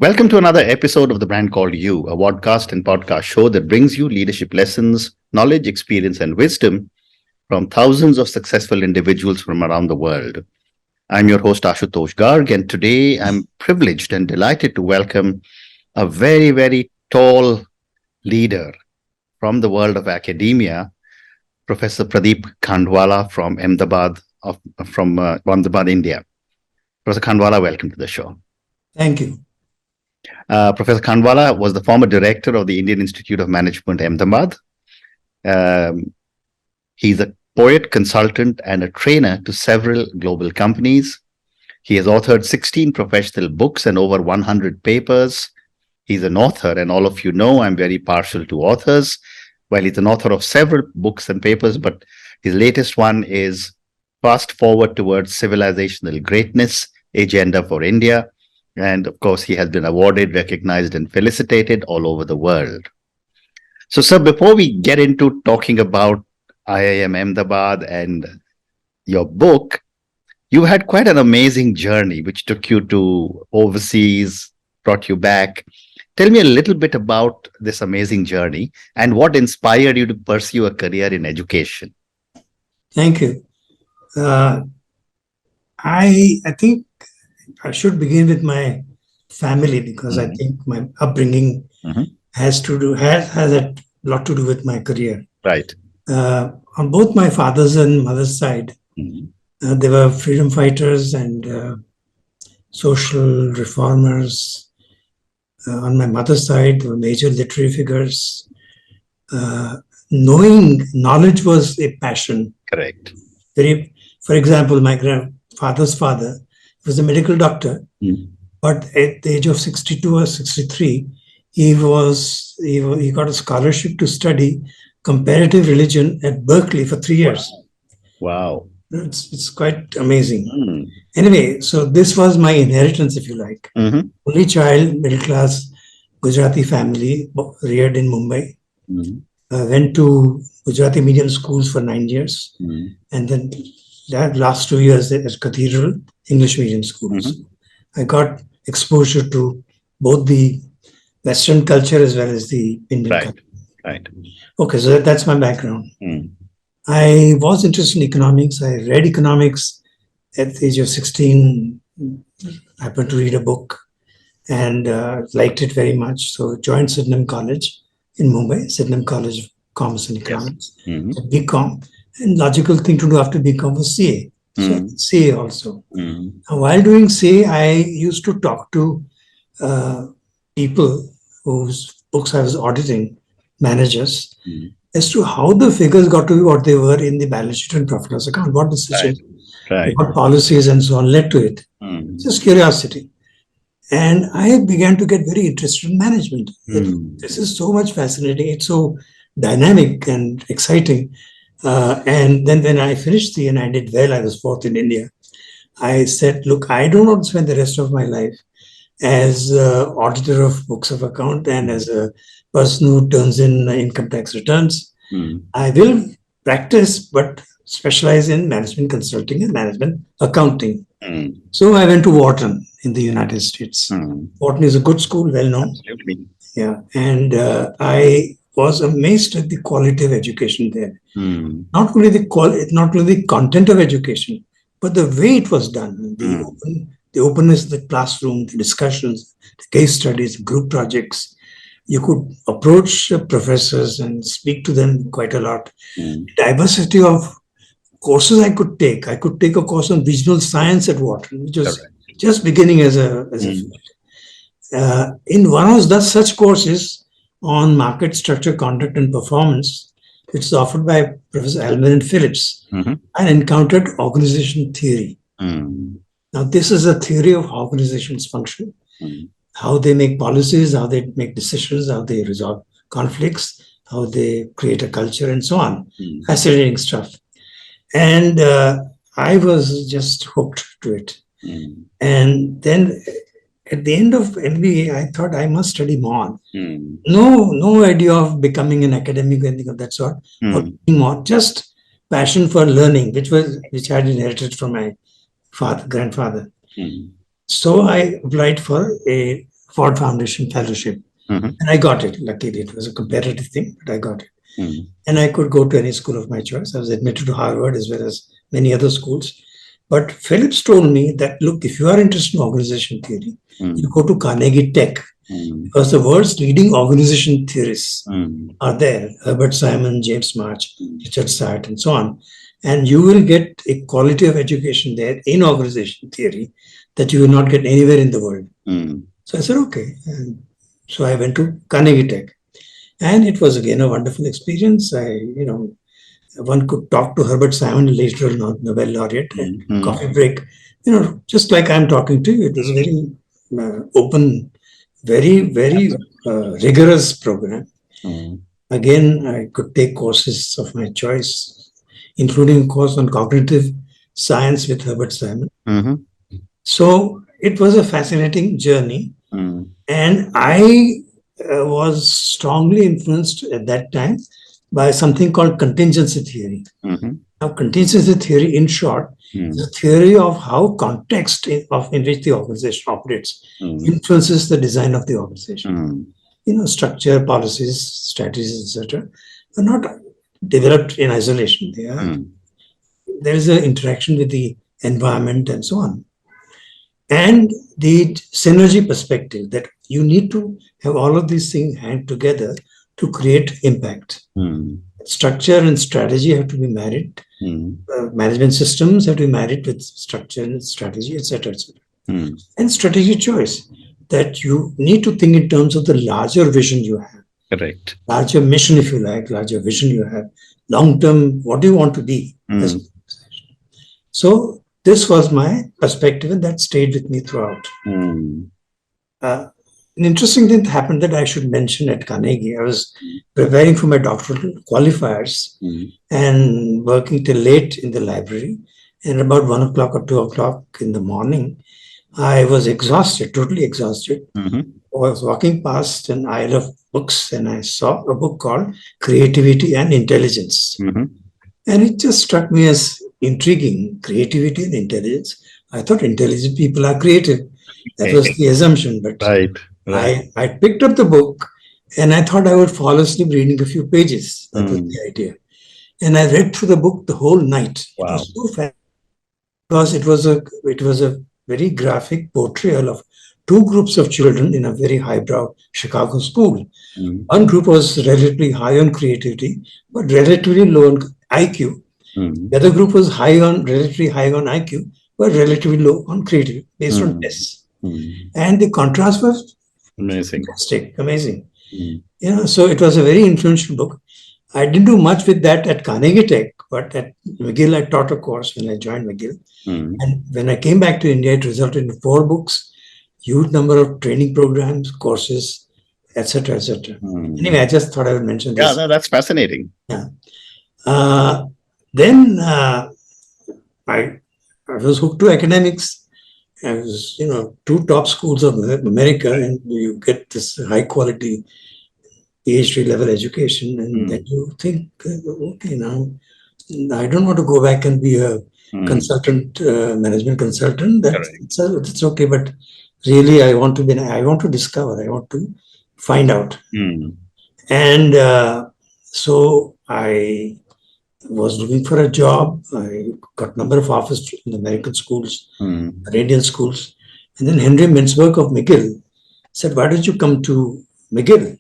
Welcome to another episode of The Brand Called You, a podcast and podcast show that brings you leadership lessons, knowledge, experience, and wisdom from thousands of successful individuals from around the world. I'm your host, Ashutosh Garg, and today I'm privileged and delighted to welcome a very, very tall leader from the world of academia, Professor Pradip Khandwalla from Ahmedabad, India. Professor Khandwalla, welcome to the show. Thank you. Professor Khandwalla was the former director of the Indian Institute of Management, Ahmedabad. He's a poet, consultant, and a trainer to several global companies. He has authored 16 professional books and over 100 papers. He's an author, and all of you know I'm very partial to authors. Well, he's an author of several books and papers, but his latest one is Fast Forward Towards Civilizational Greatness, Agenda for India. And of course, he has been awarded, recognized, and felicitated all over the world. So, sir, before we get into talking about IIM Ahmedabad and your book, you had quite an amazing journey, which took you to overseas, brought you back. Tell me a little bit about this amazing journey and what inspired you to pursue a career in education. Thank you. I think I should begin with my family because I think my upbringing has a lot to do with my career. Right. On both my father's and mother's side, they were freedom fighters and social reformers. On my mother's side, there were major literary figures. Knowledge was a passion. Correct. For example, my grandfather's father was a medical doctor, but at the age of 62 or 63, he got a scholarship to study comparative religion at Berkeley for 3 years. Wow. It's quite amazing. Anyway, so this was my inheritance, if you like. Only child, middle class, Gujarati family, reared in Mumbai. Went to Gujarati medium schools for 9 years. And then that last 2 years at Cathedral English medium schools. I got exposure to both the Western culture as well as the Indian culture. Right. Okay, so that's my background. I was interested in economics. I read economics at the age of 16. Happened to read a book and liked it very much. So joined Sydenham College in Mumbai, Sydenham College of Commerce and Economics, BCom. And logical thing to do after BCom was CA. So CA also. Now, while doing CA, I used to talk to people whose books I was auditing, managers, as to how the figures got to be what they were in the balance sheet and profit loss account, what decisions, what policies and so on led to it. Just curiosity. And I began to get very interested in management. This is so much fascinating. It's so dynamic and exciting. And then when I finished CA and I did well, I was fourth in India. I said, look, I don't want to spend the rest of my life as auditor of books of account and as a person who turns in income tax returns. I will practice, but specialize in management consulting and management accounting. So I went to Wharton in the United States. Wharton is a good school, well known. Absolutely. Yeah, and I was amazed at the quality of education there. Not only the content of education, but the way it was done. The openness of the classroom, the discussions, the case studies, group projects. You could approach professors and speak to them quite a lot. Diversity of courses I could take. I could take a course on regional science at Wharton, which was just beginning as a field. In one of such courses on market structure, conduct, and performance, which is offered by Professor Alman Phillips, I encountered organization theory. Now, this is a theory of how organizations function, how they make policies, how they make decisions, how they resolve conflicts, how they create a culture, and so on. Fascinating stuff. And I was just hooked to it. And then at the end of MBA, I thought I must study more. No idea of becoming an academic or anything of that sort, or doing more, just passion for learning, which I had inherited from my grandfather. So I applied for a Ford Foundation Fellowship. Mhm. And I got it. Luckily, it was a competitive thing, but I got it. Mhm. And I could go to any school of my choice. I was admitted to Harvard as well as many other schools. But Phillips told me that, look, if you are interested in organization theory, you go to Carnegie Tech, because the world's leading organization theorists are there. Herbert Simon, James March, Richard Syed, and so on. And you will get a quality of education there in organization theory that you will not get anywhere in the world. So I said, okay. And so I went to Carnegie Tech. And it was again a wonderful experience. One could talk to Herbert Simon, later Nobel laureate, at coffee break. Just like I'm talking to you. It was a very open, very, very rigorous program. Again, I could take courses of my choice, including a course on cognitive science with Herbert Simon. So it was a fascinating journey. And I was strongly influenced at that time by something called contingency theory. Now, contingency theory, in short, is a theory of how context in which the organization operates influences the design of the organization. Structure, policies, strategies, etc., are not developed in isolation. There is an interaction with the environment and so on. And the synergy perspective that you need to have all of these things hand together to create impact. Structure and strategy have to be married. Management systems have to be married with structure and strategy, etc., etc. And strategic choice, that you need to think in terms of the larger vision you have. Correct. Larger mission, if you like, larger vision you have. Long term, what do you want to be? So this was my perspective, and that stayed with me throughout. An interesting thing happened that I should mention at Carnegie. I was preparing for my doctoral qualifiers and working till late in the library. And about 1 o'clock or 2 o'clock in the morning, I was exhausted, totally exhausted. I was walking past an aisle of books and I saw a book called Creativity and Intelligence. And it just struck me as intriguing, creativity and intelligence. I thought intelligent people are creative. That was the assumption. But I picked up the book and I thought I would fall asleep reading a few pages. That was the idea. And I read through the book the whole night. It was so fascinating because it was a very graphic portrayal of two groups of children in a very highbrow Chicago school. One group was relatively high on creativity, but relatively low on IQ. The other group was relatively high on IQ, but relatively low on creativity, based on tests. And the contrast was fantastic, amazing. So it was a very influential book. I didn't do much with that at Carnegie Tech, but at McGill, I taught a course when I joined McGill. And when I came back to India, it resulted in 4 books, huge number of training programs, courses, etc., etc. Anyway, I just thought I would mention this. Yeah, that's fascinating. Yeah. Then I was hooked to academics. I was, 2 top schools of America, and you get this high quality PhD level education, and then you think, okay, now I don't want to go back and be a consultant, management consultant. That's okay, but really, I want to discover. I want to find out. And so I was looking for a job. I got a number of offers in American schools, Canadian schools. And then Henry Mintzberg of McGill said, why don't you come to McGill?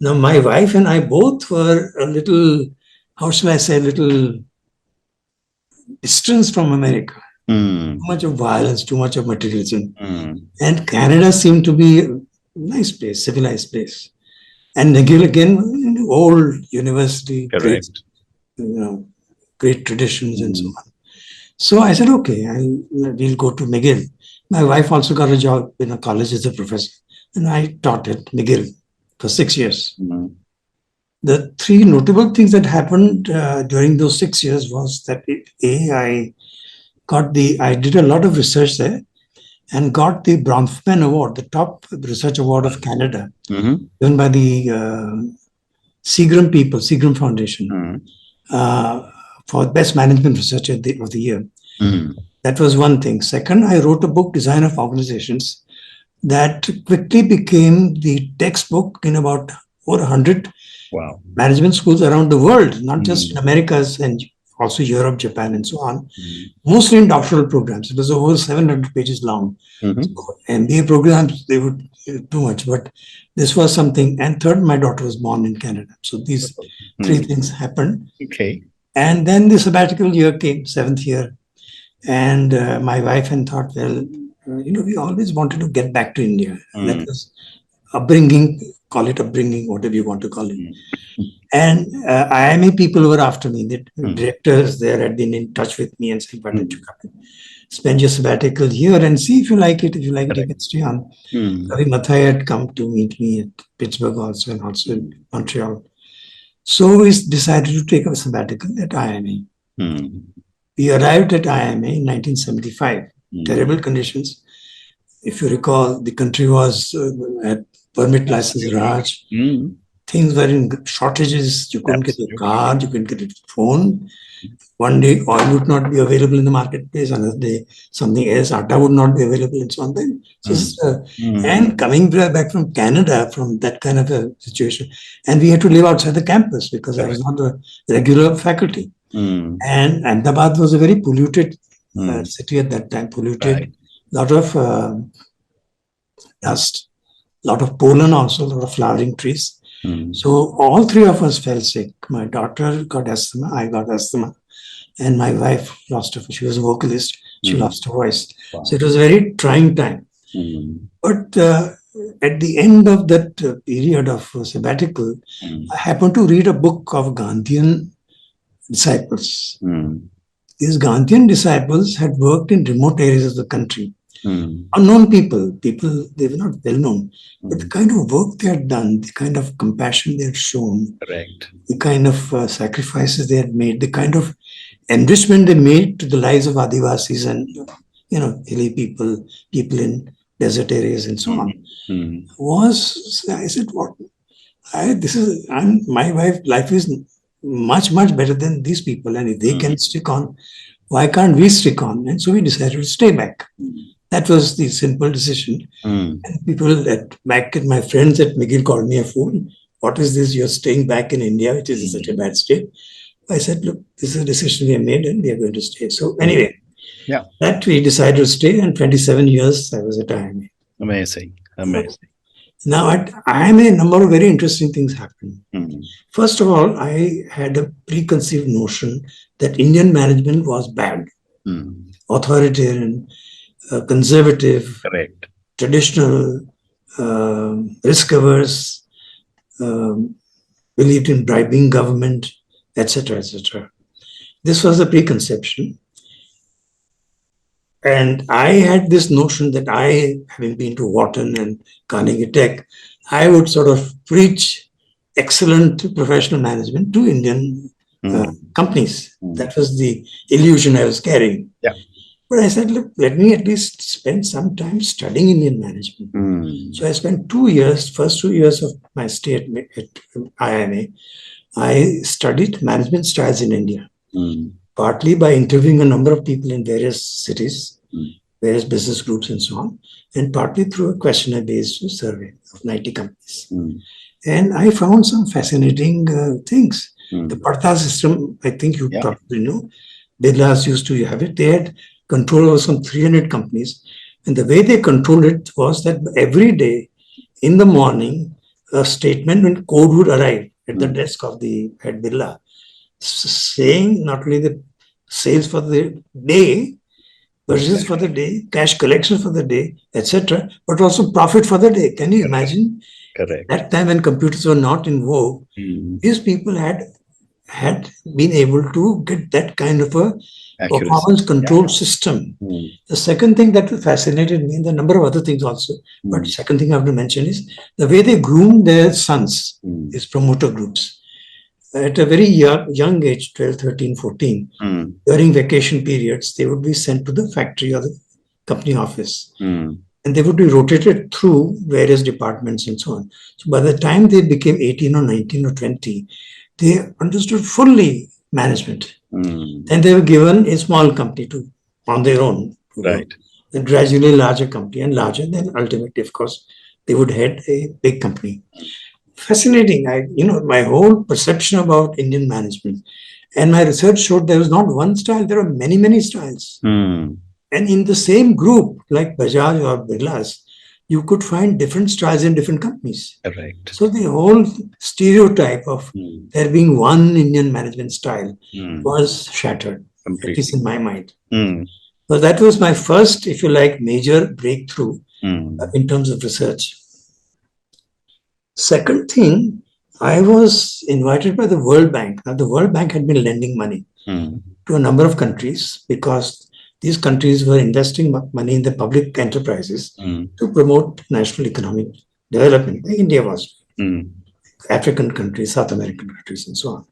Now, my wife and I both were a little, how shall I say, a little distance from America. Too much of violence, too much of materialism. And Canada seemed to be a nice place, civilized place. And McGill, again, old university, great traditions and so on. So I said, okay, we'll go to McGill. My wife also got a job in a college as a professor, and I taught at McGill for 6 years. The 3 notable things that happened during those 6 years was that I did a lot of research there and got the Bronfman Award, the top research award of Canada, given by the Seagram Foundation, for best management research of the year. That was one thing. Second, I wrote a book, Design of Organizations, that quickly became the textbook in about over 100 management schools around the world, not just in Americas and also Europe, Japan, and so on. Mostly in doctoral programs. It was over 700 pages long. So MBA programs, they would too much, but this was something. And third, my daughter was born in Canada. So these three things happened. Okay. And then the sabbatical year came, 7th year. And my wife and thought, well, we always wanted to get back to India. That was upbringing, call it upbringing, whatever you want to call it. And IIM people were after me. The directors there had been in touch with me and said, why don't you come and spend your sabbatical here and see if you like it. If you like it, you can stay on. Ravi Mathai had come to meet me at Pittsburgh also and also in Montreal. So we decided to take a sabbatical at IIM. We arrived at IIM in 1975. Terrible conditions. If you recall, the country was at permit license Raj. Things were in shortages. You couldn't get a car, you couldn't get a phone. One day oil would not be available in the marketplace, another day something else, atta would not be available and so on. And coming back from Canada from that kind of a situation, and we had to live outside the campus because I was not a regular faculty. And Ahmedabad was a very polluted city at that time, polluted, lot of dust, lot of pollen also, a lot of flowering trees. So all three of us fell sick. My daughter got asthma, I got asthma, and my wife lost her. She was a vocalist. She lost her voice. So it was a very trying time. But at the end of that period of sabbatical, I happened to read a book of Gandhian disciples. These Gandhian disciples had worked in remote areas of the country. Unknown people, they were not well known, but the kind of work they had done, the kind of compassion they had shown, the kind of sacrifices they had made, the kind of enrichment they made to the lives of Adivasis and hilly people in desert areas and so on, I said, what? My life is much better than these people, and if they can stick on, why can't we stick on? And so we decided to stay back. That was the simple decision. And people back at my friends at McGill called me a fool. What is this? You're staying back in India, which is in such a bad state. I said, look, this is a decision we have made and we are going to stay. So anyway, that we decided to stay, and 27 years I was at IIM. Amazing. Now at IIM, a number of very interesting things happened. First of all, I had a preconceived notion that Indian management was bad, authoritarian, conservative, traditional, risk-averse, believed in bribing government, etc., etc. This was the preconception. And I had this notion that I, having been to Wharton and Carnegie Tech, I would sort of preach excellent professional management to Indian companies. That was the illusion I was carrying. But I said, look, let me at least spend some time studying Indian management. So I spent 2 years, first 2 years of my stay at IIM, I studied management styles in India, partly by interviewing a number of people in various cities, various business groups and so on, and partly through a questionnaire-based survey of 90 companies. And I found some fascinating things. The Parta system, I think you probably know, Birlas used to have it. They had control over some 300 companies. And the way they controlled it was that every day in the morning, a statement and code would arrive at the desk of the head Birla, saying not only the sales for the day, purchases for the day, cash collection for the day, etc., but also profit for the day. Can you imagine? That time when computers were not in vogue, these people had been able to get that kind of a performance control system. The second thing that fascinated me, and the number of other things also, but second thing I have to mention is the way they groom their sons, these promoter groups. At a very young age, 12, 13, 14, during vacation periods, they would be sent to the factory or the company office. And they would be rotated through various departments and so on. So by the time they became 18 or 19 or 20, they understood fully management. And they were given a small company on their own. then gradually larger company and larger, then ultimately, of course, they would head a big company. Fascinating. My whole perception about Indian management and my research showed there was not one style, there are many, many styles. And in the same group, like Bajaj or Birla's, you could find different styles in different companies. Correct. So the whole stereotype of there being one Indian management style was shattered, at least in my mind. So that was my first, if you like, major breakthrough in terms of research. Second thing, I was invited by the World Bank. Now, the World Bank had been lending money to a number of countries because these countries were investing money in the public enterprises to promote national economic development. India was, African countries, South American countries, and so on.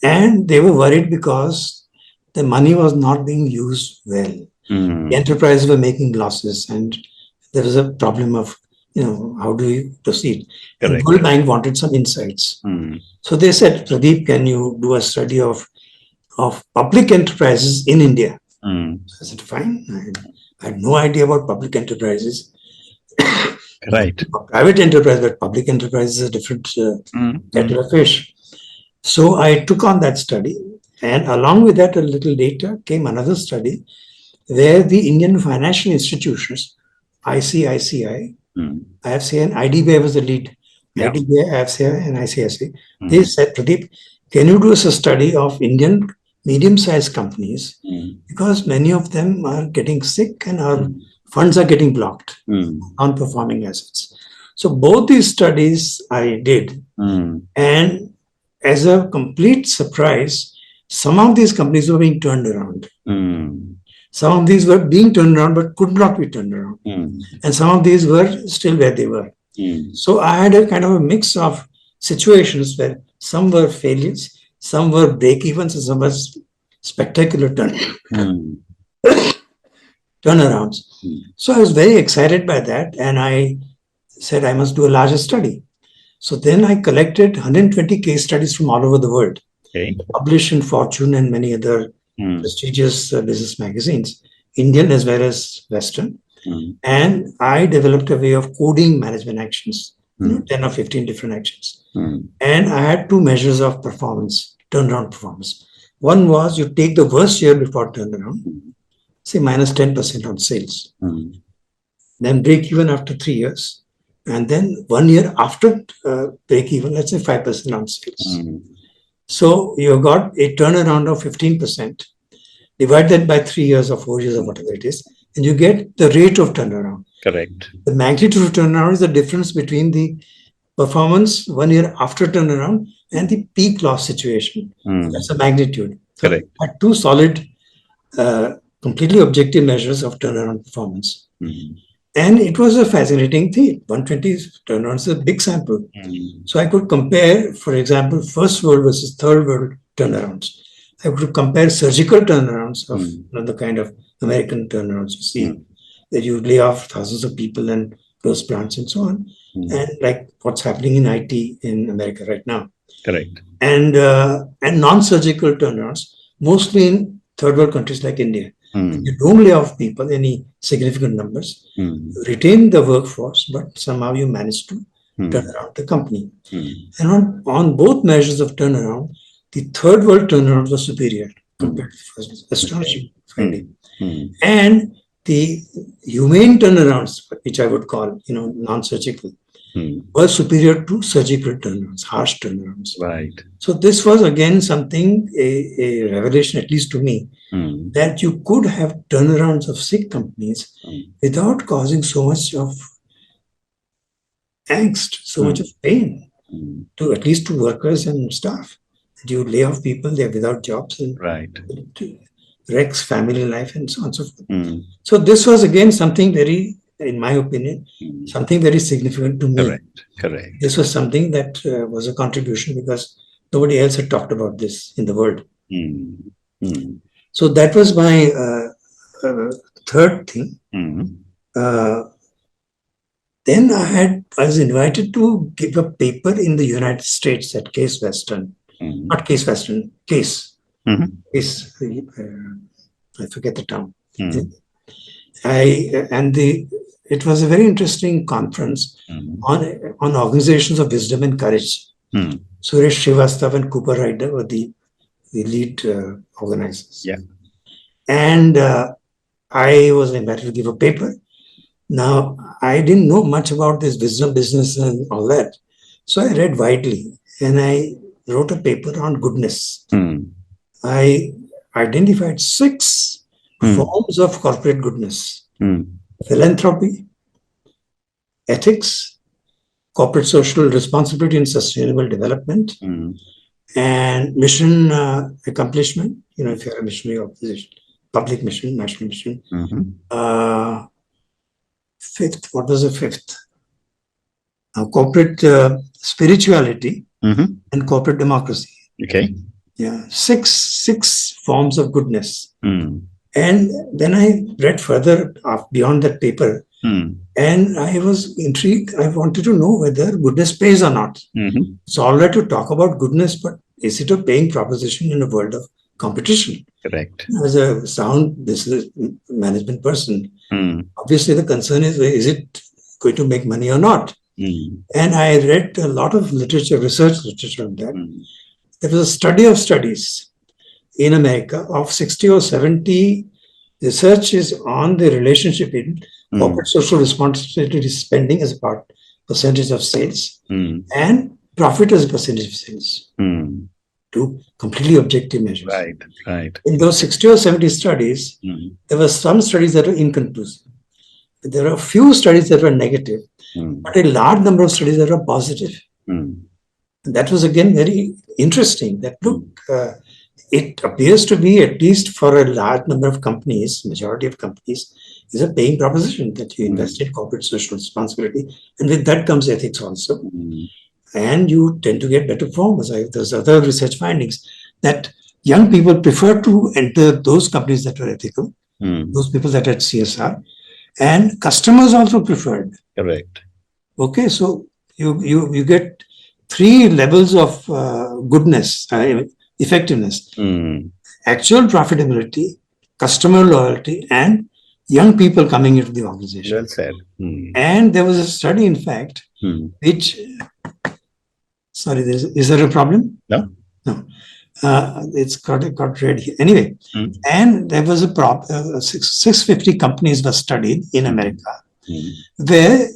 And they were worried because the money was not being used well. The enterprises were making losses, and there was a problem of, how do we proceed? And World Bank wanted some insights. So they said, Pradip, can you do a study of public enterprises in India? So I said, fine. I had no idea about public enterprises. Right. Private enterprise, but public enterprise is a different kettle of fish. So I took on that study. And along with that, a little later came another study where the Indian financial institutions, ICICI, IFCI and IDBI was the lead. Yeah. IDBI, IFCI and ICICI. They said, Pradip, can you do a study of Indian medium-sized companies because many of them are getting sick and our funds are getting blocked on performing assets. So both these studies I did, and as a complete surprise, some of these companies were being turned around. Some of these were being turned around but could not be turned around. And some of these were still where they were. So I had a kind of a mix of situations where some were failures, some were break-evens, and some were spectacular turnarounds. So I was very excited by that, and I said I must do a larger study. So then I collected 120 case studies from all over the world, published in Fortune and many other prestigious business magazines, Indian as well as Western. And I developed a way of coding management actions, 10 or 15 different actions. And I had two measures of performance, turnaround performance. One was you take the worst year before turnaround, say minus 10% on sales, then break even after 3 years, and then 1 year after break even, let's say 5% on sales. So you got a turnaround of 15%, divide that by 3 years or 4 years or whatever it is, and you get the rate of turnaround. Correct. The magnitude of turnaround is the difference between the performance 1 year after turnaround and the peak loss situation. That's the magnitude. So Correct. I had two solid, completely objective measures of turnaround performance. And it was a fascinating thing. 120 turnarounds is a big sample. So I could compare, for example, first world versus third world turnarounds. I could compare surgical turnarounds of the kind of American turnarounds you see, that you lay off thousands of people and close plants and so on, and like what's happening in IT in America right now. Correct. And non-surgical turnarounds, mostly in third world countries like India. You don't lay off people, any significant numbers, retain the workforce, but somehow you manage to turn around the company. And on both measures of turnaround, the third world turnaround was superior compared to the first. Astonishing finding. And the humane turnarounds, which I would call, non-surgical, were superior to surgical turnarounds, harsh turnarounds. Right. So this was again something, a revelation, at least to me, that you could have turnarounds of sick companies without causing so much of angst, so much of pain to at least to workers and staff. You lay off people, they're without jobs, and it wrecks family life and so on and so forth. So this was again something very, in my opinion, something very significant to me. Correct. This was something that was a contribution because nobody else had talked about this in the world. So that was my third thing. Then I was invited to give a paper in the United States at Case Western. Not Case Western, Case. Case, I forget the term. It was a very interesting conference on organizations of wisdom and courage. Suresh Srivastav and Cooper Ryder were the lead organizers. Yeah. And I was invited to give a paper. Now, I didn't know much about this wisdom business and all that. So I read widely and I wrote a paper on goodness. I identified 6 forms of corporate goodness: philanthropy, ethics, corporate social responsibility and sustainable development, and mission accomplishment. If you're a missionary organization, public mission, national mission. 5th, what was the 5th? Corporate spirituality and corporate democracy. Okay. Yeah, six forms of goodness. And then I read further beyond that paper, and I was intrigued. I wanted to know whether goodness pays or not. It's all right to talk about goodness, but is it a paying proposition in a world of competition? Correct. As a sound business management person, obviously the concern is it going to make money or not? And I read a lot of literature, research literature on that. There was a study of studies in America of 60 or 70 researches on the relationship in corporate social responsibility spending as a percentage of sales and profit as a percentage of sales. Two completely objective measures. Right. In those 60 or 70 studies, there were some studies that were inconclusive. There are a few studies that were negative, but a large number of studies that were positive. And that was again very interesting. That look, it appears to be, at least for a large number of companies, majority of companies, is a paying proposition that you invest in corporate social responsibility, and with that comes ethics also. And you tend to get better performance. There's other research findings that young people prefer to enter those companies that are ethical, those people that had CSR, and customers also preferred. Correct. Okay, so you get 3 levels of goodness, effectiveness: actual profitability, customer loyalty, and young people coming into the organization. Well said. And there was a study, in fact, which. Sorry, is there a problem? No. It's got red here. Anyway, and there was a 650 companies were studied in America, where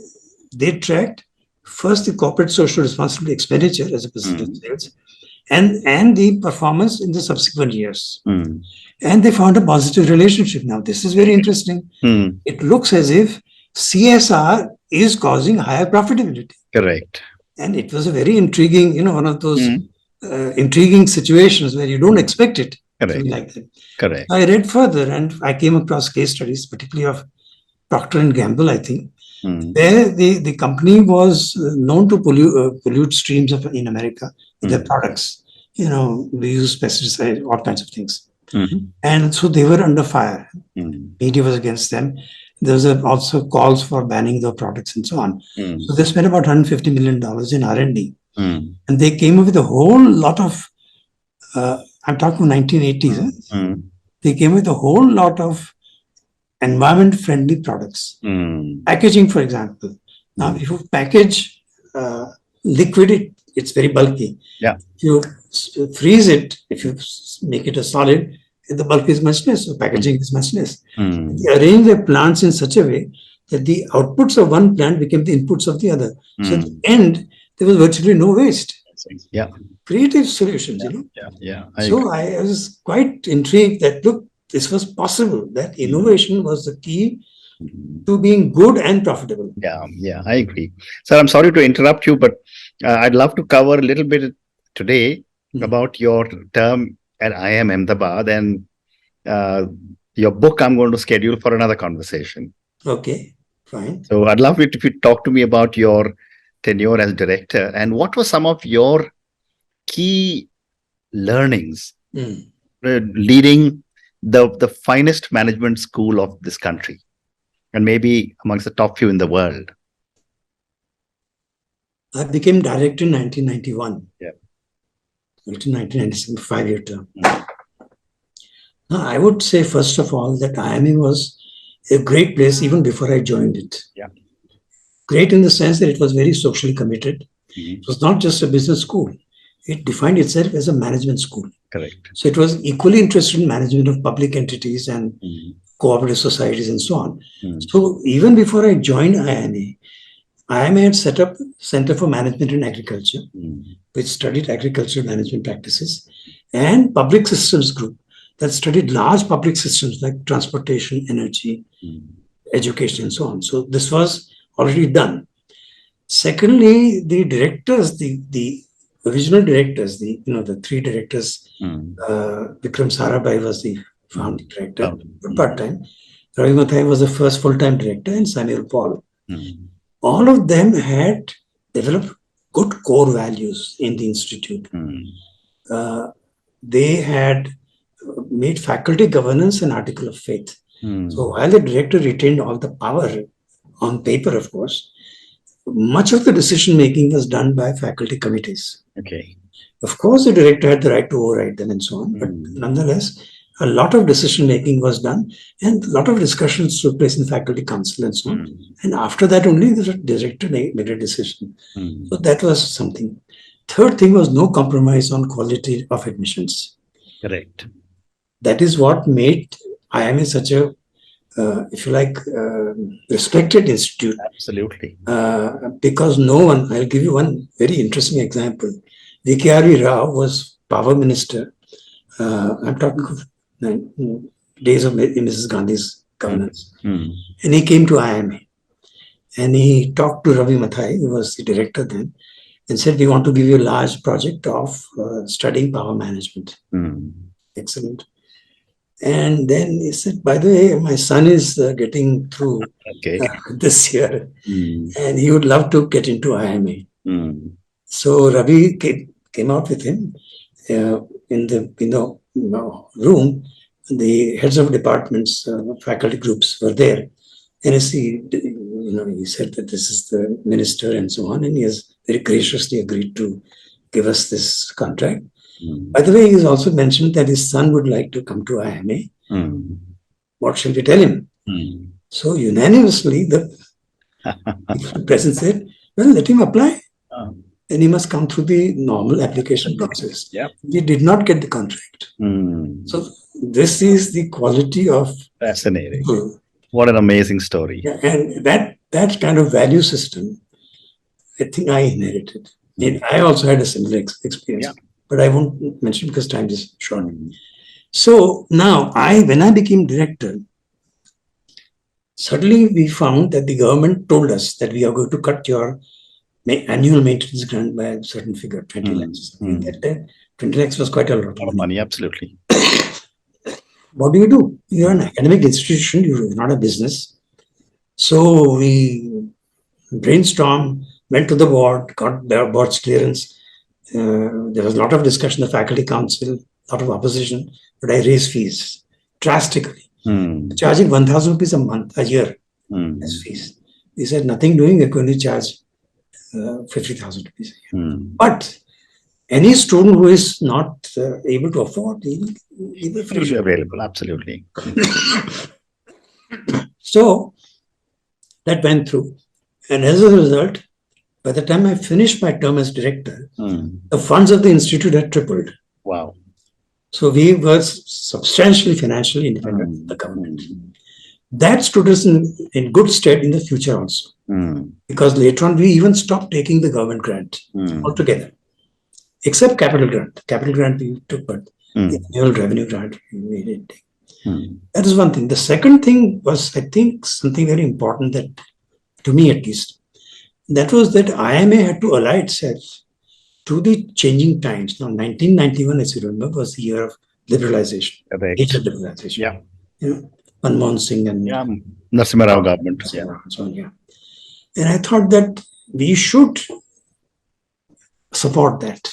they tracked first the corporate social responsibility expenditure as a percentage of sales, and the performance in the subsequent years. And they found a positive relationship. Now, this is very interesting. It looks as if CSR is causing higher profitability. Correct. And it was a very intriguing, one of those intriguing situations where you don't expect it to be like that. Correct. I read further and I came across case studies, particularly of Procter & Gamble, I think, where the company was known to pollute streams in America with their products. We use pesticides, all kinds of things. And so they were under fire. Media was against them. There was also calls for banning the products and so on. So they spent about $150 million in R&D. And they came up with a whole lot of, I'm talking 1980s. They came with a whole lot of environment-friendly products. Packaging, for example. Now, if you package liquid, it's very bulky. Yeah. If you freeze it, if you make it a solid, the bulk is much less, so packaging is much less. They arrange their plants in such a way that the outputs of one plant became the inputs of the other. So at the end, there was virtually no waste. Yeah. Creative solutions, Yeah. I was quite intrigued that, look, this was possible, that innovation was the key to being good and profitable. Yeah, I agree. Sir, I'm sorry to interrupt you, but I'd love to cover a little bit today about your term at IIM Ahmedabad, and your book I'm going to schedule for another conversation. Okay, fine. So I'd love it if you talk to me about your tenure as director and what were some of your key learnings leading the finest management school of this country and maybe amongst the top few in the world. I became director in 1991. Yeah. 1997, 5-year term. Now, I would say, first of all, that IIM was a great place even before I joined it. Yeah. Great in the sense that it was very socially committed. It was not just a business school. It defined itself as a management school. Correct. So it was equally interested in management of public entities and cooperative societies and so on. So even before I joined IIMA, IIMA had set up Center for Management in Agriculture, which studied agricultural management practices, and Public Systems Group that studied large public systems like transportation, energy, education, and so on. So this was already done. Secondly, the directors, the original directors, the three directors, Vikram Sarabhai was the founding director, part-time. Ravi Mathai was the first full-time director, and Samuel Paul. All of them had developed good core values in the institute. They had made faculty governance an article of faith. So while the director retained all the power on paper, of course, much of the decision making was done by faculty committees. Okay. Of course, the director had the right to override them and so on, but nonetheless, a lot of decision making was done and a lot of discussions took place in faculty council and so on. And after that, only the director made a decision. So that was something. Third thing was no compromise on quality of admissions. Correct. That is what made IIMA such a, if you like, respected institute. Absolutely. Because no one, I'll give you one very interesting example. V.K.R.V. Rao was power minister. I'm talking of days of Mrs. Gandhi's governance. And he came to IIMA and he talked to Ravi Mathai, who was the director then, and said, we want to give you a large project of studying power management. Excellent. And then he said, by the way, my son is getting through this year and he would love to get into IIMA. So Ravi came out with him in the room. The heads of departments, faculty groups were there. And as he said that this is the minister and so on, and he has very graciously agreed to give us this contract. By the way, he has also mentioned that his son would like to come to IIMA. What shall we tell him? So unanimously, the president said, well, let him apply. And he must come through the normal application process. He did not get the contract. So this is the quality of... Fascinating. People. What an amazing story. Yeah, and that kind of value system, I think I inherited. And I also had a similar experience, but I won't mention because time is short. So now, when I became director, suddenly we found that the government told us that we are going to cut your annual maintenance grant by a certain figure, 20 lakhs. That time, 20 lakhs was quite a lot of money, absolutely. What do? You're an academic institution, you're not a business. So we brainstormed, went to the board, got their board's clearance. There was a lot of discussion in the faculty council, a lot of opposition, but I raised fees drastically, charging 1,000 rupees a month, a year as fees. He said, nothing doing, we're going to charge 50,000 rupees a year. But any student who is not able to afford, he will be available, absolutely. So that went through. And as a result, by the time I finished my term as director, the funds of the institute had tripled. Wow. So we were substantially financially independent of the government. That stood us in good stead in the future also. Because later on, we even stopped taking the government grant altogether. Except capital grant. Capital grant we took, but the annual revenue grant we didn't take. That is one thing. The second thing was, I think, something very important that, to me at least, that was that IIMA had to ally itself to the changing times. Now, 1991, as you remember, was the year of liberalization, age of liberalization. Manmohan Singh and Narasimha Rao government. And I thought that we should support that.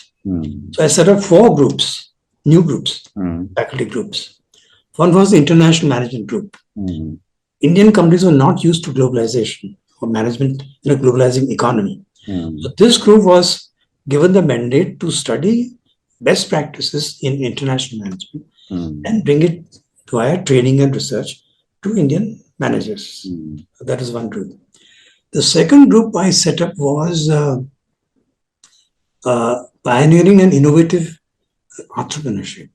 So I set up 4 groups, new groups, faculty groups. One was the International Management Group. Indian companies were not used to globalization or management in a globalizing economy. So this group was given the mandate to study best practices in international management and bring it via training and research to Indian managers. That is one group. The second group I set up was pioneering and innovative entrepreneurship.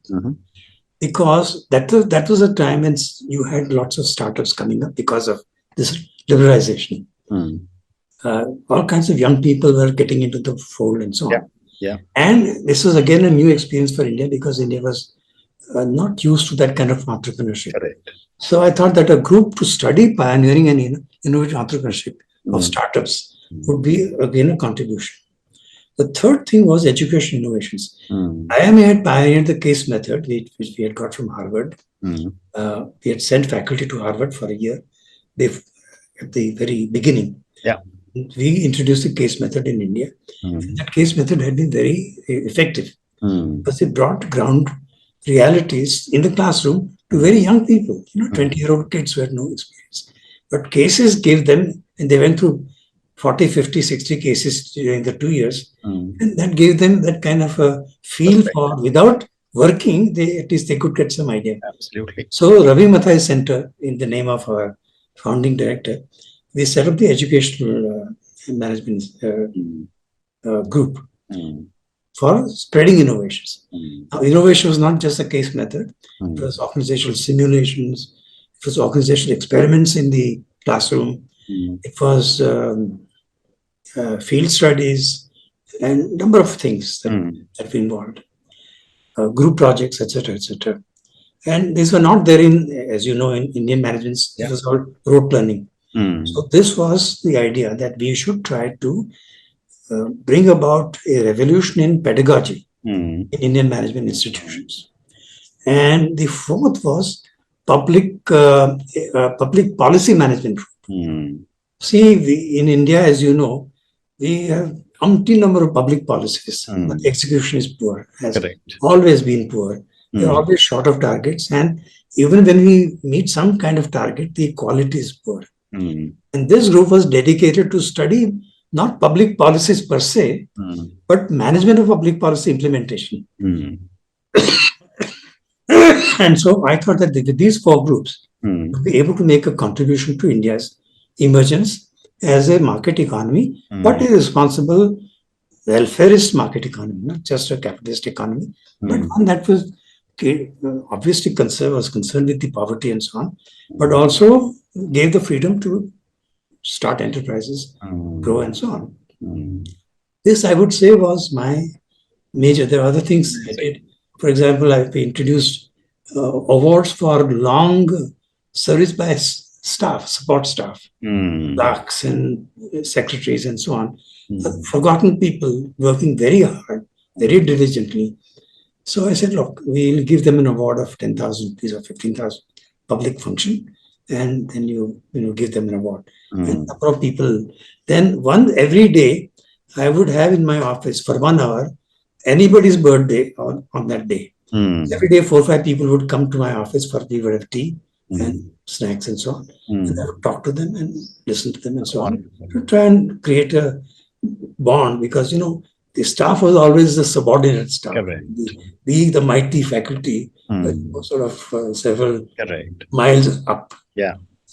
Because that was a time when you had lots of startups coming up because of this liberalization. All kinds of young people were getting into the fold and so on. And this was again a new experience for India because India was not used to that kind of entrepreneurship. So I thought that a group to study pioneering and innovative entrepreneurship of startups would be again a contribution. The third thing was education innovations. IIM had pioneered the case method, which we had got from Harvard. We had sent faculty to Harvard for a year. At the very beginning, we introduced the case method in India. And that case method had been very effective because it brought ground realities in the classroom to very young people, 20-year-old kids who had no experience. But cases gave them, and they went through 40, 50, 60 cases during the 2 years. And that gave them that kind of a feel for, without working, at least they could get some idea. Absolutely. So Ravi Mathai Center, in the name of our founding director, we set up the educational management group for spreading innovations. Now, innovation was not just a case method. It was organizational simulations. It was organizational experiments in the classroom. It was field studies and a number of things that were involved. Group projects, etc., etc. And these were not there as you know, in Indian management, it was all rote learning. So this was the idea that we should try to bring about a revolution in pedagogy in Indian management institutions. And the fourth was public policy management. See, in India, as you know, we have umpteen number of public policies, but the execution is poor, has always been poor. We're always short of targets, and even when we meet some kind of target, the quality is poor. And this group was dedicated to study not public policies per se, but management of public policy implementation. And so I thought that with these four groups, we'll be able to make a contribution to India's emergence as a market economy, but a responsible, welfareist market economy, not just a capitalist economy, but one that was obviously concerned with the poverty and so on, but also gave the freedom to start enterprises, grow and so on. This, I would say, was my major. There are other things I did. For example, I've introduced awards for long service by staff, support staff, clerks and secretaries and so on. Forgotten people working very hard, very diligently. So I said, look, we'll give them an award of 10,000 rupees or 15,000 public function, and then you give them an award. And number of people. Then every day, I would have in my office for 1 hour anybody's birthday on that day. Every day, 4 or 5 people would come to my office for we would have tea and snacks and so on. And I would talk to them and listen to them and so on to try and create a bond, because the staff was always the subordinate staff. We, the mighty faculty, sort of several miles up.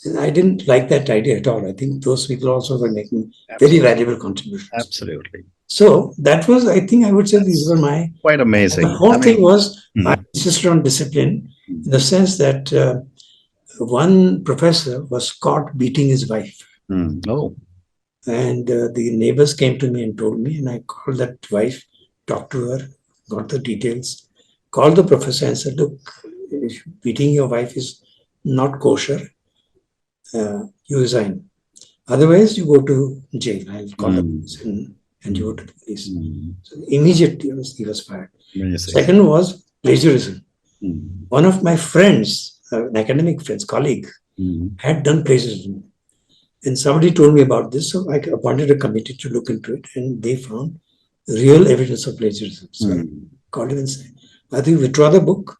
And I didn't like that idea at all. I think those people also were making very valuable contributions. Absolutely. So that was, I think I would say these were my... Quite amazing. The fourth thing was, I insisted on discipline in the sense that one professor was caught beating his wife. And the neighbors came to me and told me, and I called that wife, talked to her, got the details, called the professor and said, look, beating your wife is not kosher. You resign. Otherwise, you go to jail. I'll call the police and you go to the police. So immediately he was fired. Second was plagiarism. One of my friends, an academic friend's colleague, had done plagiarism. And somebody told me about this, so I appointed a committee to look into it, and they found real evidence of plagiarism. So I called him and said, I think withdraw the book,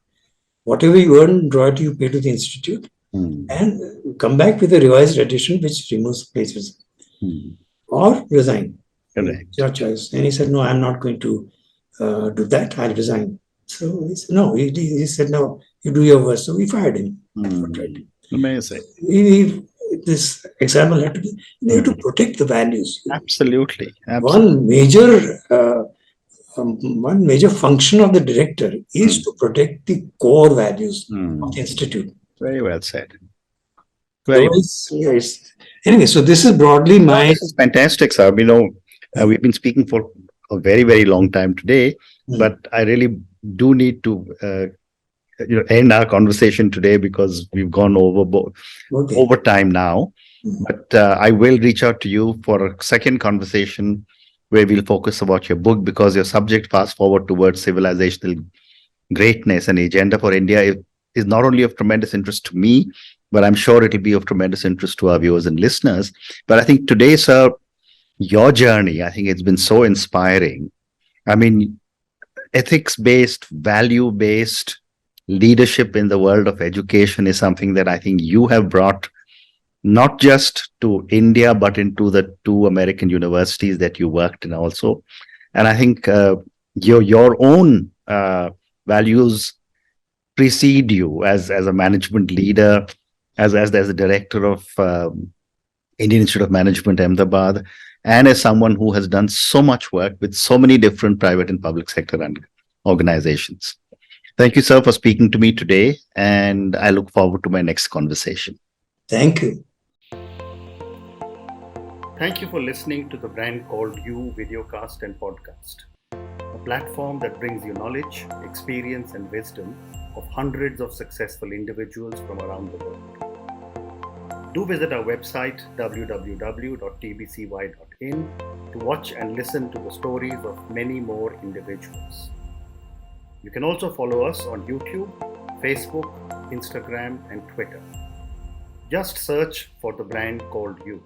whatever you earn, royalty you pay to the institute, and come back with a revised edition which removes plagiarism. Or resign. Your choice. And he said, no, I'm not going to do that, I'll resign. So he said, no, he said, no, you do your worst. So we fired him. Amazing. We this example had to be, you have to protect the values. Absolutely. One major function of the director is to protect the core values of the institute. Very well said. Very Anyway, so this is broadly my. This is fantastic, sir. We've been speaking for a very, very long time today, but I really do need to end our conversation today because we've gone over time now. But I will reach out to you for a second conversation where we'll focus about your book, because your subject, Fast Forward Towards Civilizational Greatness, an Agenda for India, is not only of tremendous interest to me, but I'm sure it'll be of tremendous interest to our viewers and listeners. But I think today, sir, your journey, I think it's been so inspiring. I mean, ethics-based, value-based leadership in the world of education is something that I think you have brought not just to India, but into the 2 American universities that you worked in also. And I think your own values precede you as a management leader, as the director of Indian Institute of Management, Ahmedabad, and as someone who has done so much work with so many different private and public sector organizations. Thank you, sir, for speaking to me today, and I look forward to my next conversation. Thank you. Thank you for listening to The Brand Called You videocast and podcast, a platform that brings you knowledge, experience, and wisdom of hundreds of successful individuals from around the world. Do visit our website www.tbcy.in to watch and listen to the stories of many more individuals. You can also follow us on YouTube, Facebook, Instagram, and Twitter. Just search for The Brand Called You.